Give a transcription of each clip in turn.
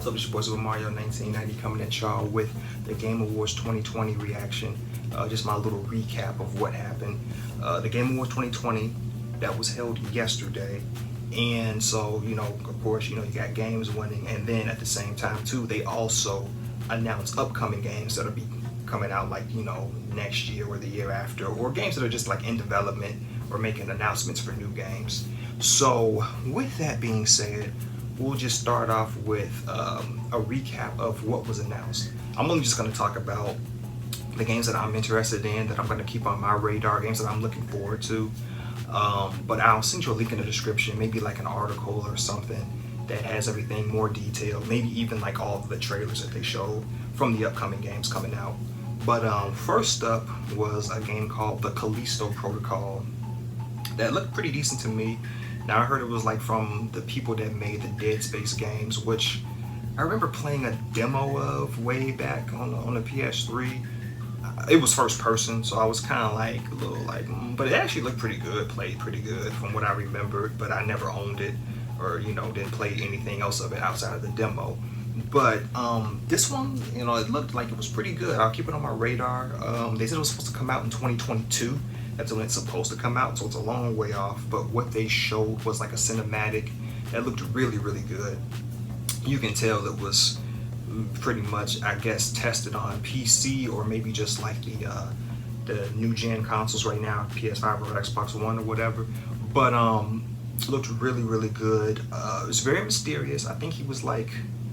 What's up, it's your boy Super Mario 1990 coming at y'all with the Game Awards 2020 reaction. Just my little recap of what happened. The Game Awards 2020 that was held yesterday, and so of course, you got games winning, and then at the same time too, they also announced upcoming games that'll be coming out like next year or the year after, or games that are just like in development or making announcements for new games. So with that being said, we'll just start off with a recap of what was announced. I'm only just going to talk about the games that I'm interested in, that I'm going to keep on my radar, games that I'm looking forward to. But I'll send you a link in the description, maybe like an article or something that has everything more detailed, maybe even like all of the trailers that they showed from the upcoming games coming out. But first up was a game called The Callisto Protocol that looked pretty decent to me. Now I heard it was like from the people that made the Dead Space games, which I remember playing a demo of way back on the PS3. It was first person, so I was kind of like a little like, but it actually looked pretty good, played pretty good from what I remembered. But I never owned it, or didn't play anything else of it outside of the demo. But this one, it looked like it was pretty good. I'll keep it on my radar. They said it was supposed to come out in 2022. That's when it's supposed to come out, so it's a long way off. But what they showed was like a cinematic that looked really, really good. You can tell it was pretty much, I guess, tested on PC, or maybe just like the new gen consoles right now, PS5 or Xbox One or whatever. But looked really, really good. It was very mysterious. I think he was like,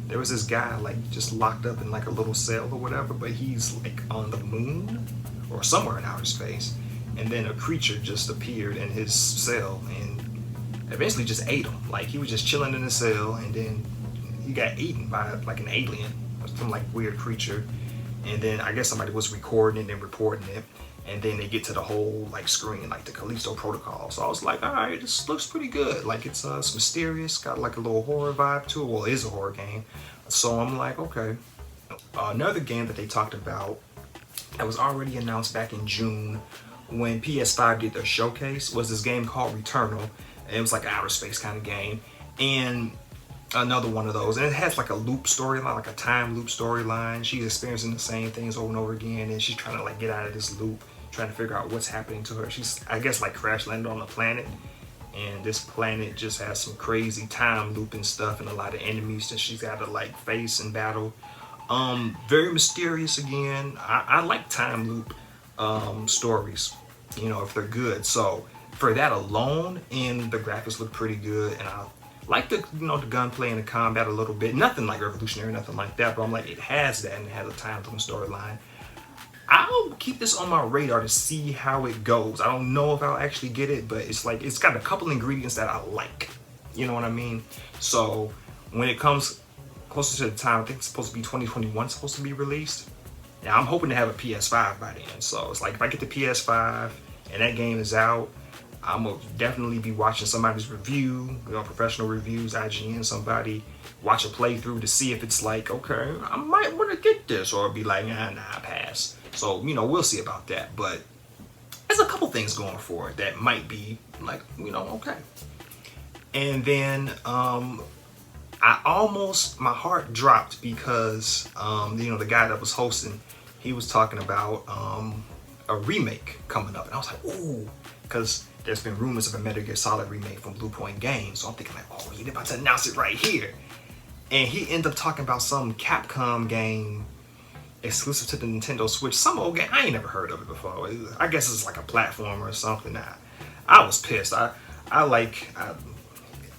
there was this guy like just locked up in like a little cell or whatever, but he's like on the moon or somewhere in outer space. And then a creature just appeared in his cell and eventually just ate him. Like he was just chilling in the cell, and then he got eaten by like an alien or some like weird creature. And then I guess somebody was recording it and reporting it. And then they get to the whole like screen, like the Callisto Protocol. So I was like, all right, this looks pretty good. Like it's mysterious, got like a little horror vibe to it. Well, it is a horror game. So I'm like, okay. Another game that they talked about that was already announced back in June when PS5 did their showcase was this game called Returnal. It was like an outer space kind of game, and another one of those, and it has like a loop storyline, like a time loop storyline. She's experiencing the same things over and over again, and she's trying to like get out of this loop, trying to figure out what's happening to her. She's, I guess, like crash landed on a planet, and this planet just has some crazy time looping stuff and a lot of enemies that she's got to like face and battle. Very mysterious again. I like time loop stories, if they're good. So for that alone, and the graphics look pretty good, and I like the the gunplay and the combat a little bit. Nothing like revolutionary, nothing like that, but I'm like, it has that, and it has a time-driven storyline. I'll keep this on my radar to see how it goes. I don't know if I'll actually get it, but it's like it's got a couple ingredients that I like. You know what I mean? So when it comes closer to the time, I think it's supposed to be 2021, supposed to be released. Now I'm hoping to have a PS5 by then. So it's like if I get the PS5 and that game is out, I'm gonna definitely be watching somebody's review, professional reviews, IGN, somebody watch a playthrough to see if it's like, okay, I might want to get this, or be like, nah, pass. So we'll see about that. But there's a couple things going for it that might be like, okay. And then my heart dropped because the guy that was hosting, he was talking about a remake coming up, and I was like, ooh, because there's been rumors of a Metal Gear Solid remake from Bluepoint Games. So I'm thinking like, oh, he's about to announce it right here. And he ended up talking about some Capcom game exclusive to the Nintendo Switch, some old game. I ain't never heard of it before. I guess it's like a platformer or something. I was pissed. I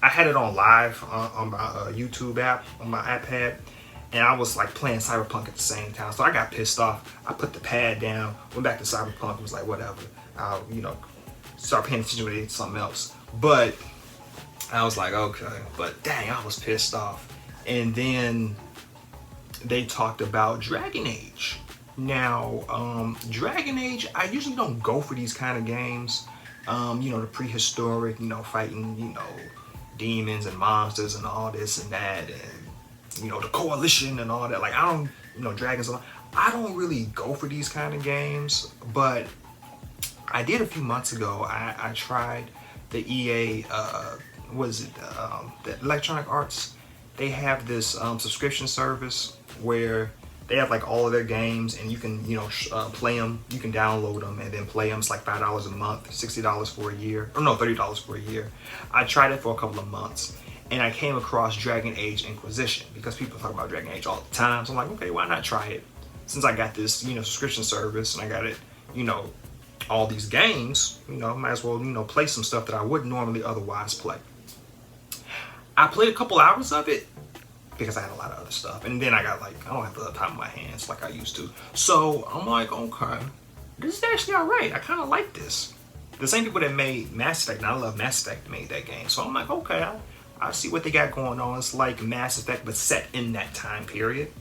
had it on live on my YouTube app on my iPad, and I was like playing Cyberpunk at the same time. So I got pissed off. I put the pad down, went back to Cyberpunk, and was like, whatever. I'll start paying attention to something else. But I was like, okay. But dang, I was pissed off. And then they talked about Dragon Age. Now, Dragon Age, I usually don't go for these kind of games. The prehistoric, fighting, demons and monsters and all this and that, and the coalition and all that. Like, I don't, dragons. I don't really go for these kind of games, but I did a few months ago. I tried the EA, the Electronic Arts they have this subscription service where they have like all of their games, and you can, you know, play them. You can download them and then play them. It's like $5 a month, $60 for a year, or no, $30 for a year. I tried it for a couple of months, and I came across Dragon Age Inquisition because people talk about Dragon Age all the time. So I'm like, okay, why not try it? Since I got this, you know, subscription service and I got it, you know, all these games, you know, might as well, you know, play some stuff that I wouldn't normally otherwise play. I played a couple hours of it because I had a lot of other stuff, and then I got like, I don't have the time in my hands like I used to. So I'm like, okay, this is actually all right. I kind of like this. The same people that made Mass Effect, and I love Mass Effect, made that game. So I'm like, okay, I see what they got going on. It's like Mass Effect, but set in that time period.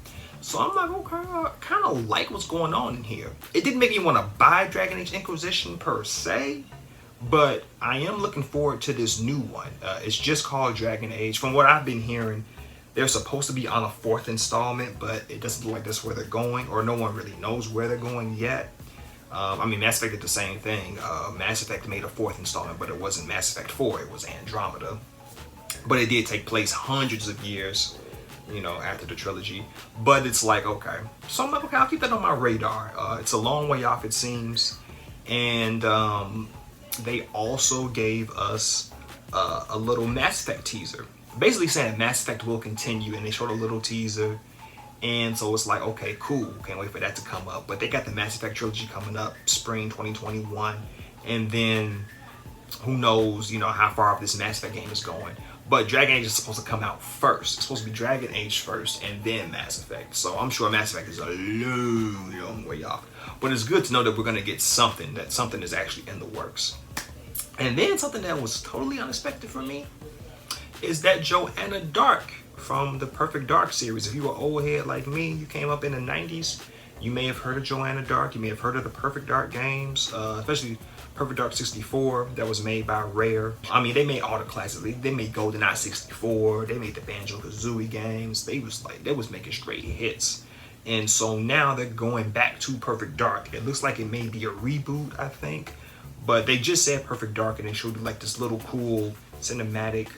So I'm like, okay, I kind of like what's going on in here. It didn't make me want to buy Dragon Age Inquisition per se, but I am looking forward to this new one. It's just called Dragon Age. From what I've been hearing, they're supposed to be on a 4th installment, but it doesn't look like that's where they're going, or no one really knows where they're going yet. I mean, Mass Effect did the same thing. Mass Effect made a 4th installment, but it wasn't Mass Effect 4, it was Andromeda. But it did take place hundreds of years, you know, after the trilogy. But it's like, okay. So I'm like, okay, I'll keep that on my radar. It's a long way off, it seems. And they also gave us a little Mass Effect teaser. Basically saying Mass Effect will continue, and they showed a little teaser. And so it's like, okay, cool. Can't wait for that to come up. But they got the Mass Effect trilogy coming up, spring 2021. And then who knows, you know, how far off this Mass Effect game is going. But Dragon Age is supposed to come out first. It's supposed to be Dragon Age first and then Mass Effect. So I'm sure Mass Effect is a long way off. But it's good to know that we're going to get something, that something is actually in the works. And then something that was totally unexpected for me is that Joanna Dark from the Perfect Dark series. If you were old head like me, you came up in the 90s, you may have heard of Joanna Dark. You may have heard of the Perfect Dark games, especially Perfect Dark 64 that was made by Rare. I mean, they made all the classics. They made GoldenEye 64. They made the Banjo-Kazooie games. They was making straight hits. And so now they're going back to Perfect Dark. It looks like it may be a reboot, I think. But they just said Perfect Dark, and they showed you like this little cool cinematic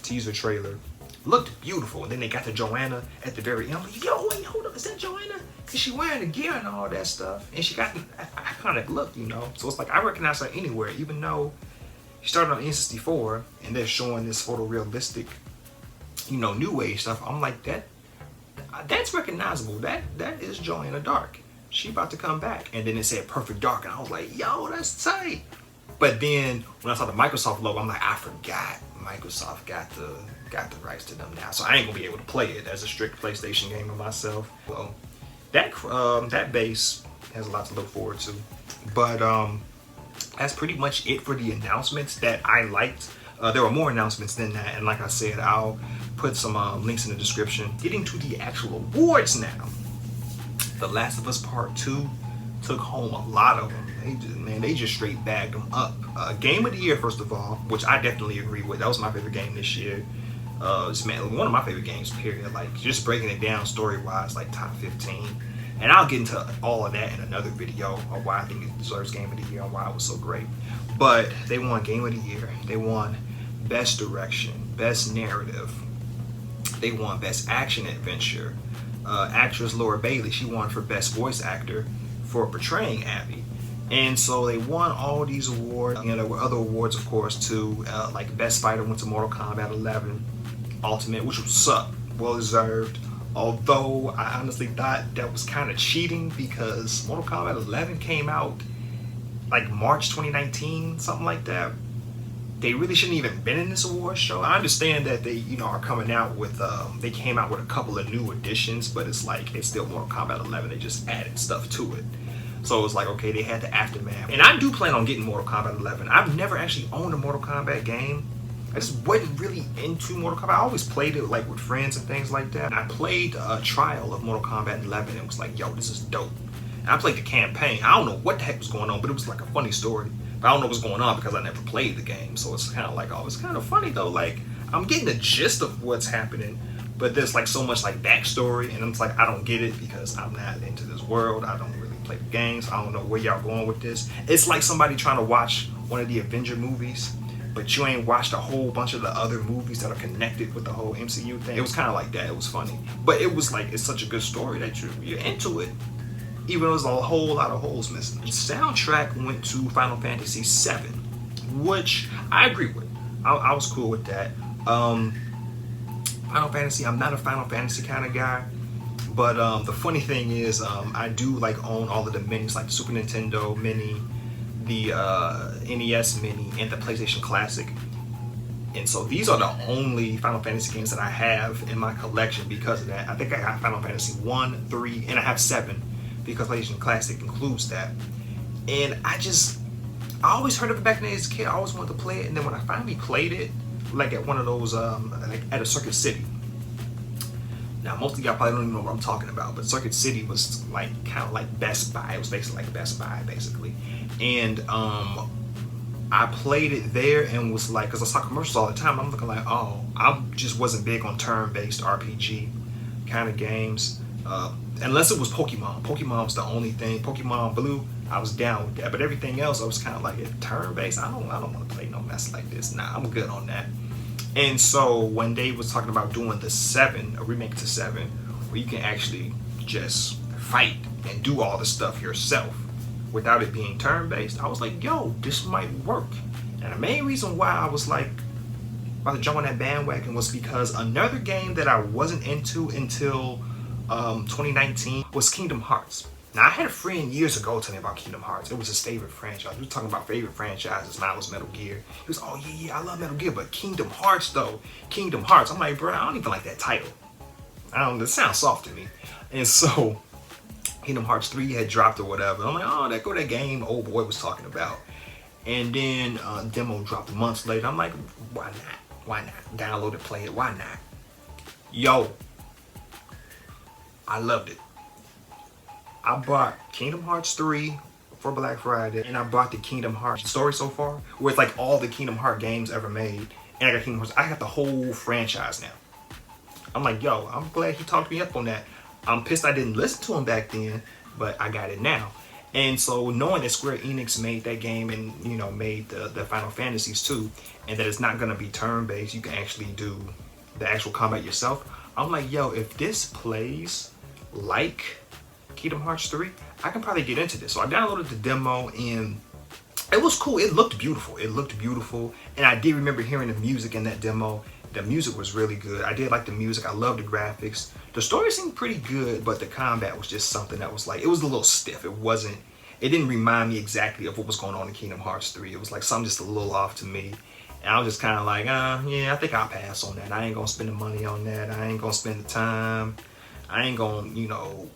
teaser trailer. Looked beautiful. And then they got to Joanna at the very end. I'm like, yo, wait, hold up, is that Joanna? Because she wearing the gear and all that stuff. And she got an iconic look, you know. So it's like, I recognize her anywhere, even though she started on N64 and they're showing this photorealistic, you know, new age stuff. I'm like, that's recognizable. That is Joanna Dark. She about to come back. And then it said Perfect Dark, and I was like, yo, that's tight. But then when I saw the Microsoft logo, I'm like, I forgot Microsoft got the rights to them now, so I ain't gonna be able to play it as a strict PlayStation gamer myself. Well, that base has a lot to look forward to. But that's pretty much it for the announcements that I liked. There were more announcements than that, and like I said, I'll put some links in the description. Getting to the actual awards now. The Last of Us Part 2 took home a lot of them. They just straight bagged them up. Game of the year, first of all, which I definitely agree with. That was my favorite game this year. It's one of my favorite games, period. Like, just breaking it down story-wise, like top 15. And I'll get into all of that in another video of why I think it deserves Game of the Year and why it was so great. But they won Game of the Year. They won Best Direction, Best Narrative. They won Best Action Adventure. Actress Laura Bailey, she won for Best Voice Actor for portraying Abby. And so they won all these awards. You know, there were other awards, of course, too. Like Best Fighter went to Mortal Kombat 11 Ultimate, which was well deserved. Although I honestly thought that was kind of cheating because Mortal Kombat 11 came out like March 2019, something like that. They really shouldn't even been in this award show. I understand that they, you know, are coming out with, they came out with a couple of new additions, but it's like, it's still Mortal Kombat 11. They just added stuff to it. So it was like, okay, they had the aftermath. And I do plan on getting Mortal Kombat 11. I've never actually owned a Mortal Kombat game. I just wasn't really into Mortal Kombat. I always played it like with friends and things like that. I played a trial of Mortal Kombat 11 and was like, yo, this is dope. And I played the campaign. I don't know what the heck was going on, but it was like a funny story. But I don't know what's going on because I never played the game. So it's kind of like, oh, it's kind of funny though. Like, I'm getting the gist of what's happening, but there's like so much like backstory, and it's like, I don't get it because I'm not into this world. I don't really play the games. I don't know where y'all going with this. It's like somebody trying to watch one of the Avenger movies but you ain't watched a whole bunch of the other movies that are connected with the whole MCU thing. It was kind of like that. It was funny, but it was like, it's such a good story that you're into it, even though there's a whole lot of holes missing. The soundtrack went to Final Fantasy VII, which I agree with. I was cool with that. Final Fantasy, I'm not a Final Fantasy kind of guy, but the funny thing is, I do like own all of the minis, like the Super Nintendo Mini, the NES Mini, and the PlayStation Classic. And so these are the only Final Fantasy games that I have in my collection because of that. I think I got Final Fantasy 1, 3, and I have 7 because PlayStation Classic includes that. And I always heard of it back in the day as a kid. I always wanted to play it, and then when I finally played it, like at one of those, like at a Circuit City. Now, most of y'all probably don't even know what I'm talking about, but Circuit City was like kind of like Best Buy. It was basically like Best Buy, basically. And I played it there and was like, because I saw commercials all the time, I'm looking like, oh, I just wasn't big on turn-based RPG kind of games. Unless it was Pokemon. Pokemon was the only thing. Pokemon Blue, I was down with that. But everything else, I was kind of like, turn-based, I don't want to play no mess like this. Nah, I'm good on that. And so when they was talking about doing the 7, a remake to 7, where you can actually just fight and do all the stuff yourself without it being turn-based, I was like, yo, this might work. And the main reason why I was like about to jump on that bandwagon was because another game that I wasn't into until 2019 was Kingdom Hearts. Now, I had a friend years ago tell me about Kingdom Hearts. It was his favorite franchise. We were talking about favorite franchises. Mine was Metal Gear. He was, oh yeah, I love Metal Gear, but Kingdom Hearts though, Kingdom Hearts. I'm like, bro, I don't even like that title. It sounds soft to me. And so Kingdom Hearts 3 had dropped or whatever. I'm like, oh, that go that game old boy was talking about. And then demo dropped months later. I'm like, why not? Why not? Download it, play it. Why not? Yo, I loved it. I bought Kingdom Hearts 3 for Black Friday, and I bought the Kingdom Hearts story so far, where it's like all the Kingdom Hearts games ever made. And I got Kingdom Hearts. I got the whole franchise now. I'm like, yo, I'm glad he talked me up on that. I'm pissed I didn't listen to him back then, but I got it now. And so knowing that Square Enix made that game and, you know, made the Final Fantasies too, and that it's not going to be turn-based, you can actually do the actual combat yourself. I'm like, yo, if this plays like Kingdom Hearts 3, I can probably get into this. So I downloaded the demo and it was cool. It looked beautiful. It looked beautiful. And I did remember hearing the music in that demo. The music was really good. I did like the music. I love the graphics. The story seemed pretty good, but the combat was just something that was like, it was a little stiff. It didn't remind me exactly of what was going on in Kingdom Hearts 3. It was like something just a little off to me. And I was just kind of like, yeah, I think I'll pass on that. I ain't gonna spend the money on that. I ain't gonna spend the time. I ain't gonna, you know,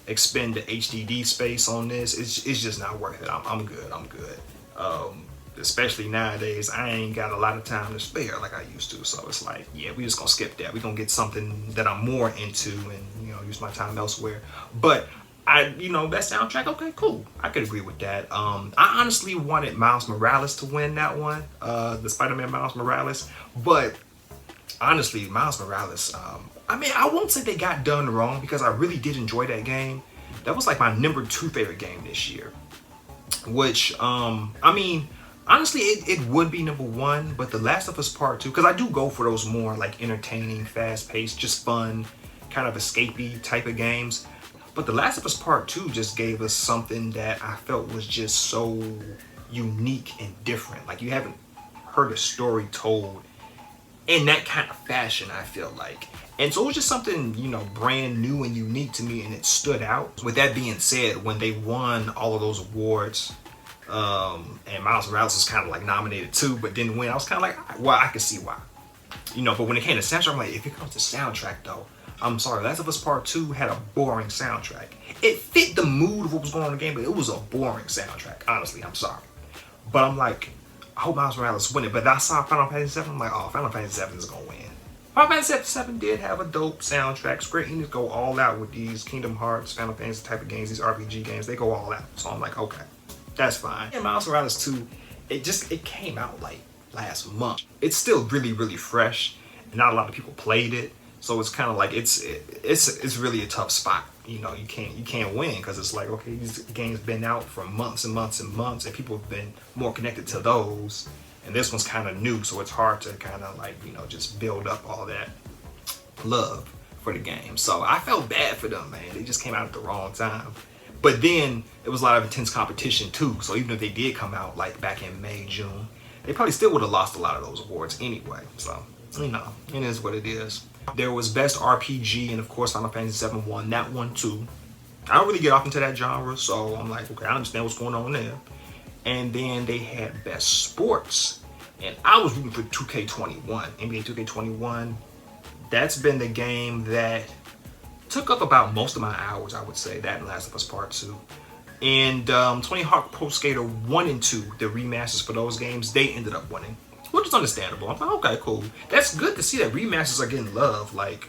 expend the HDD space on this. It's just not worth it. I'm good. I'm good. Especially nowadays, I ain't got a lot of time to spare like I used to. So it's like, yeah, we just gonna skip that. We gonna get something that I'm more into and, you know, use my time elsewhere. But that soundtrack, okay, cool. I could agree with that. I honestly wanted Miles Morales to win that one, the Spider-Man Miles Morales. But honestly, Miles Morales, I won't say they got done wrong because I really did enjoy that game. That was like my number 2 favorite game this year. Which, honestly, it would be number 1, but The Last of Us Part 2, because I do go for those more like entertaining, fast-paced, just fun, kind of escapey type of games. But The Last of Us Part 2 just gave us something that I felt was just so unique and different. Like, you haven't heard a story told in that kind of fashion, I feel like. And so it was just something, you know, brand new and unique to me, and it stood out. With that being said, when they won all of those awards, and Miles Morales was kind of like nominated too, but didn't win, I was kind of like, well, I can see why. You know, but when it came to soundtrack, I'm like, if it comes to soundtrack though, I'm sorry, Last of Us Part 2 had a boring soundtrack. It fit the mood of what was going on in the game, but it was a boring soundtrack. Honestly, I'm sorry. But I'm like, I hope Miles Morales win it. But I saw Final Fantasy VII, I'm like, oh, Final Fantasy VII is going to win. Final Fantasy VII did have a dope soundtrack. Square Enix go all out with these Kingdom Hearts, Final Fantasy type of games, these RPG games. They go all out. So I'm like, okay, that's fine. And Miles Morales 2, it came out like last month. It's still really, really fresh, and not a lot of people played it. So it's kind of like it's really a tough spot. You know, you can't win because it's like, okay, these games been out for months and months and months, and people have been more connected to those and this one's kind of new, so it's hard to kind of like, just build up all that love for the game. So I felt bad for them, man. They just came out at the wrong time. But then it was a lot of intense competition too. So even if they did come out like back in May, June, they probably still would have lost a lot of those awards anyway. So, it is what it is. There was Best RPG, and of course Final Fantasy VII won that one too. I don't really get off into that genre, so I'm like, okay, I understand what's going on there. And then they had Best Sports, and I was rooting for 2K21, NBA 2K21. That's been the game that took up about most of my hours, I would say, that and Last of Us Part 2. And Tony Hawk Pro Skater 1 and 2, the remasters for those games, they ended up winning, which is understandable. I'm like, okay, cool. That's good to see that remasters are getting love. Like,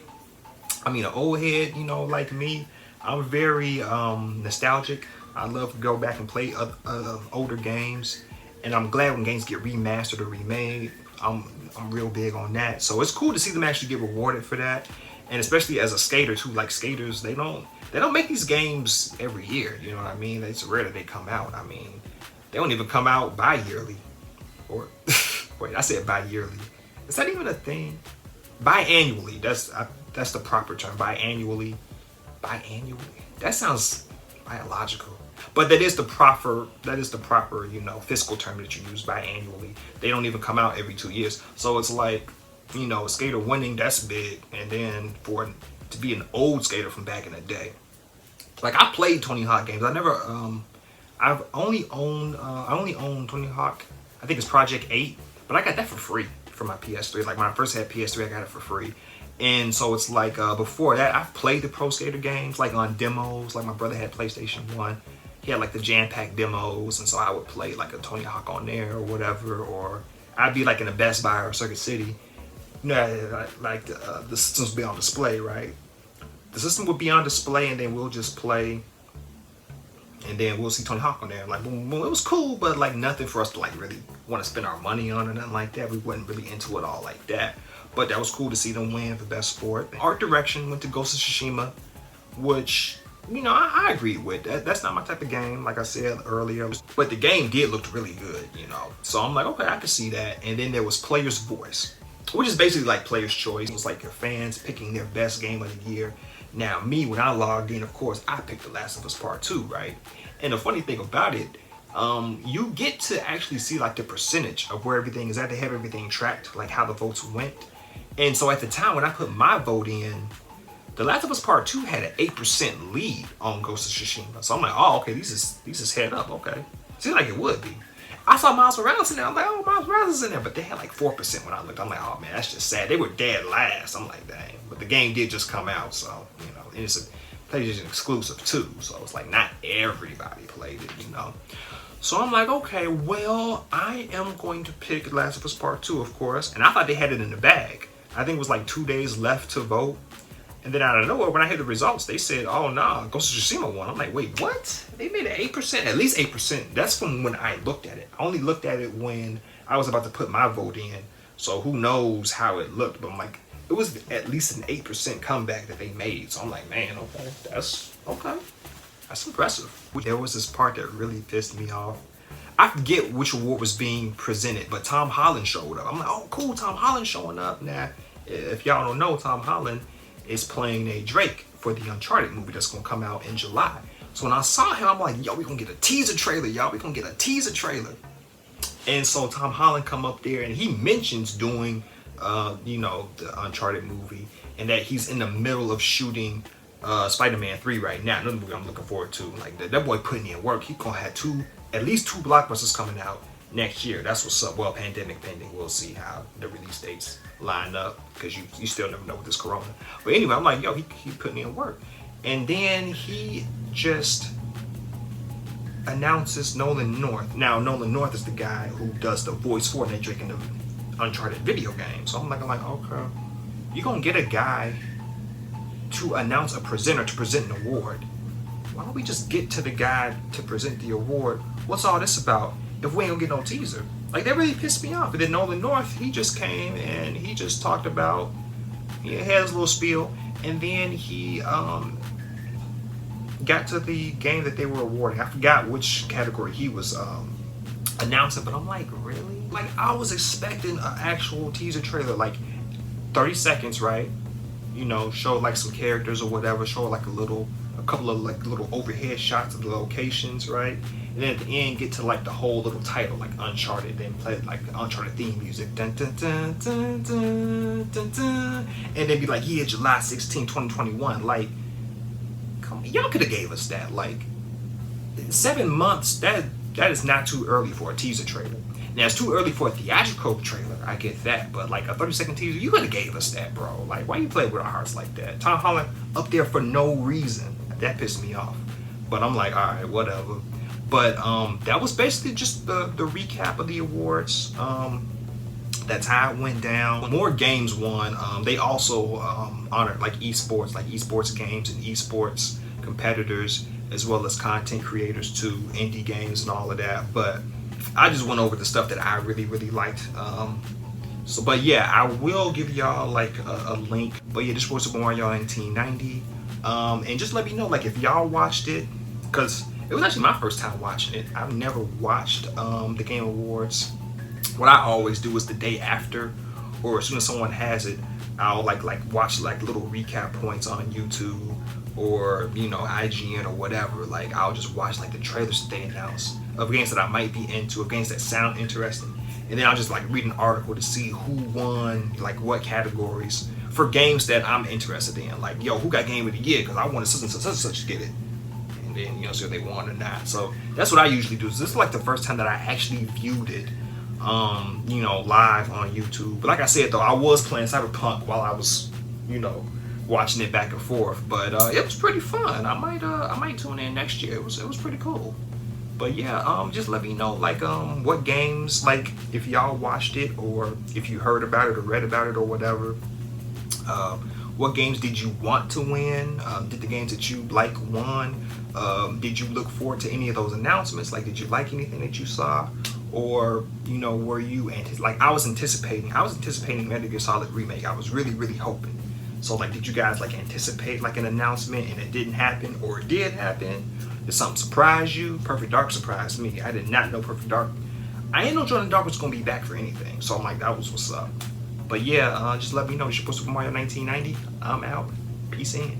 an old head, like me, I'm very nostalgic. I love to go back and play older games, and I'm glad when games get remastered or remade. I'm real big on that. So it's cool to see them actually get rewarded for that. And especially as a skater too, like skaters, they don't make these games every year, you know what I mean? It's rare that they come out. They don't even come out bi-yearly. Or wait, I said bi-yearly. Is that even a thing? Biannually. That's the proper term. Biannually. That sounds biological. But that is the proper, fiscal term that you use, biannually. They don't even come out every 2 years. So it's like, skater winning, that's big. And then to be an old skater from back in the day. Like, I played Tony Hawk games. I only owned Tony Hawk. I think it's Project 8, but I got that for free for my PS3. Like, when I first had PS3, I got it for free. And so it's like, before that, I've played the Pro Skater games, like on demos. Like, my brother had PlayStation 1. He had like the jam-packed demos, and so I would play like a Tony Hawk on there or whatever, or I'd be like in a Best Buy or Circuit City. Like the systems would be on display, right? The system would be on display, and then we'll just play, and then we'll see Tony Hawk on there. Like, boom, boom. It was cool, but like nothing for us to like really want to spend our money on or nothing like that. We wasn't really into it all like that. But that was cool to see them win for Best Sport. Art direction went to Ghost of Tsushima, which, I agreed with. That's not my type of game, like I said earlier. But the game did look really good, So I'm like, okay, I can see that. And then there was Player's Voice, which is basically like Player's Choice. It was like your fans picking their best game of the year. Now, me, when I logged in, of course, I picked The Last of Us Part 2, right? And the funny thing about it, you get to actually see like the percentage of where everything is at. They have everything tracked, like how the votes went. And so at the time when I put my vote in, The Last of Us Part 2 had an 8% lead on Ghost of Tsushima. So I'm like, oh, okay, these is head up, okay. Seems like it would be. I saw Miles Morales in there. I'm like, oh, Miles Morales is in there. But they had like 4% when I looked. I'm like, oh, man, that's just sad. They were dead last. I'm like, dang. But the game did just come out, so, and it's a PlayStation exclusive too. So it's like not everybody played it, So I'm like, okay, well, I am going to pick The Last of Us Part 2, of course. And I thought they had it in the bag. I think it was like 2 days left to vote. And then out of nowhere, when I heard the results, they said, oh, nah, Ghost of Tsushima won. I'm like, wait, what? They made it 8%, at least 8%. That's from when I looked at it. I only looked at it when I was about to put my vote in. So who knows how it looked. But I'm like, it was at least an 8% comeback that they made. So I'm like, man, okay, that's impressive. There was this part that really pissed me off. I forget which award was being presented, but Tom Holland showed up. I'm like, oh, cool, Tom Holland showing up. Now, if y'all don't know, Tom Holland is playing a Drake for the Uncharted movie that's gonna come out in July. So when I saw him, I'm like, yo, we gonna get a teaser trailer, y'all. We gonna get a teaser trailer. And so Tom Holland come up there and he mentions doing, the Uncharted movie, and that he's in the middle of shooting Spider-Man 3 right now. Another movie I'm looking forward to. Like, that boy putting in work. He gonna have at least two blockbusters coming out next year. That's what's up. Well, pandemic pending. We'll see how the release dates line up, because you still never know with this corona. But anyway, I'm like, yo, he putting in work. And then he just announces Nolan North. Now, Nolan North is the guy who does the voice for Nathan Drake in the Uncharted video game. So I'm like, okay, you're gonna get a guy to announce a presenter to present an award. Why don't we just get to the guy to present the award? What's all this about if we ain't gonna get no teaser? Like, that really pissed me off. And then Nolan North, he just came and he just talked about, he had his little spiel, and then he got to the game that they were awarding. I forgot which category he was announcing, but I'm like, really? Like, I was expecting an actual teaser trailer, like 30 seconds, right? You know, show like some characters or whatever, show like a couple of like little overhead shots of the locations, right? And then at the end, get to like the whole little title, like Uncharted, then play like the Uncharted theme music, dun dun dun dun dun dun dun, and then be like, yeah, July 16, 2021. Like, come on, y'all could have gave us that. Like, 7 months, that is not too early for a teaser trailer. Now, it's too early for a theatrical trailer, I get that, but like a 30-second teaser, you could have gave us that, bro. Like, why you play with our hearts like that? Tom Holland up there for no reason. That pissed me off. But I'm like, all right, whatever. But that was basically just the recap of the awards. That's how it went down. More games won. They also honored like esports games and esports competitors, as well as content creators too, indie games and all of that. But I just went over the stuff that I really liked. But yeah, I will give y'all like a link. But yeah, this was Super Mario 1990. And just let me know like if y'all watched it, because it was actually my first time watching it. I've never watched the Game Awards. What I always do is the day after, or as soon as someone has it, I'll like watch like little recap points on YouTube or IGN or whatever. Like I'll just watch like the trailers that they announce of games that I might be into, of games that sound interesting, and then I'll just like read an article to see who won, like what categories for games that I'm interested in. Like, yo, who got Game of the Year? Because I wanted such and such to get it, and then see if they won or not. So that's what I usually do. So this is like the first time that I actually viewed it, live on YouTube. But like I said though, I was playing Cyberpunk while I was, watching it back and forth. But it was pretty fun. I might tune in next year. It was pretty cool. But yeah, just let me know like what games, like if y'all watched it or if you heard about it or read about it or whatever. What games did you want to win? Did the games that you like won? Did you look forward to any of those announcements? Like, did you like anything that you saw? Or, were you I was anticipating Metal Gear Solid Remake. I was really hoping. So like, did you guys like anticipate like an announcement and it didn't happen, or it did happen? Did something surprise you? Perfect Dark surprised me. I did not know Perfect Dark. I didn't know Jordan Dark was gonna be back for anything. So I'm like, that was what's up. But yeah, just let me know. It's your Super Mario 1990. I'm out. Peace in.